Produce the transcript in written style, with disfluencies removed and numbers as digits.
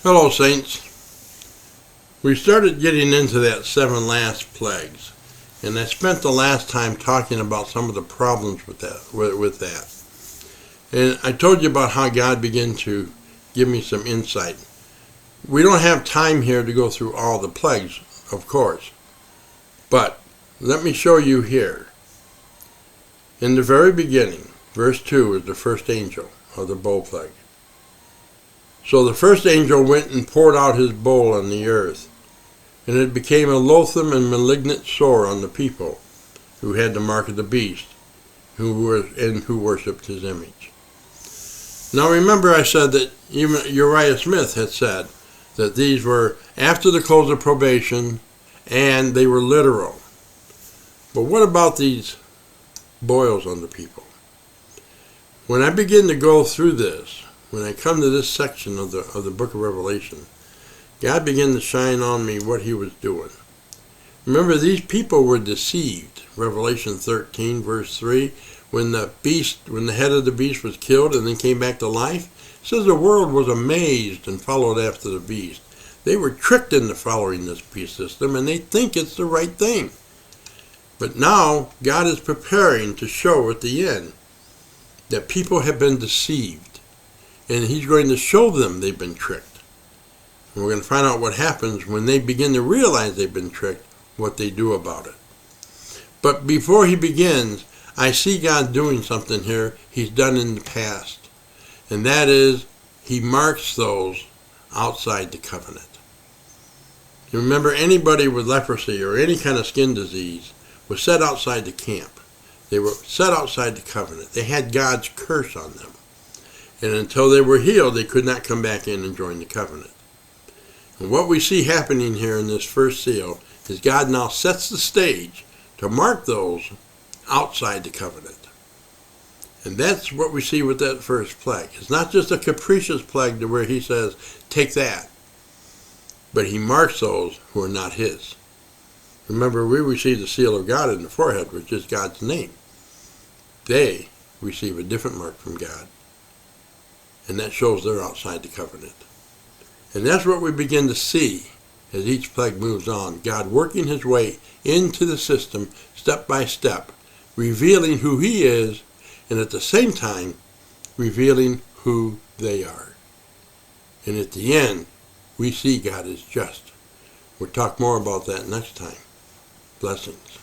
Hello, Saints. We started getting into that 7 last plagues, and I spent the last time talking about some of the problems with that. And I told you about how God began to give me some insight. We don't have time here to go through all the plagues, of course, but let me show you here. In the very beginning, verse 2 is the first angel of the bowl plague. So the first angel went and poured out his bowl on the earth, and it became a loathsome and malignant sore on the people who had the mark of the beast, who worshipped his image. Now remember, I said that even Uriah Smith had said that these were after the close of probation, and they were literal. But what about these boils on the people? When I begin to go through this, when I come to this section of the book of Revelation, God began to shine on me what he was doing. Remember, these people were deceived. Revelation 13, verse 3, when the head of the beast was killed and then came back to life, it says the world was amazed and followed after the beast. They were tricked into following this beast system, and they think it's the right thing. But now, God is preparing to show at the end that people have been deceived. And he's going to show them they've been tricked. And we're going to find out what happens when they begin to realize they've been tricked, what they do about it. But before he begins, I see God doing something here he's done in the past. And that is, he marks those outside the covenant. You remember, anybody with leprosy or any kind of skin disease was set outside the camp. They were set outside the covenant. They had God's curse on them. And until they were healed, they could not come back in and join the covenant. And what we see happening here in this first seal is God now sets the stage to mark those outside the covenant. And that's what we see with that first plague. It's not just a capricious plague to where he says, take that. But he marks those who are not his. Remember, we receive the seal of God in the forehead, which is God's name. They receive a different mark from God. And that shows they're outside the covenant. And that's what we begin to see as each plague moves on. God working his way into the system step by step, revealing who he is, and at the same time, revealing who they are. And at the end, we see God is just. We'll talk more about that next time. Blessings.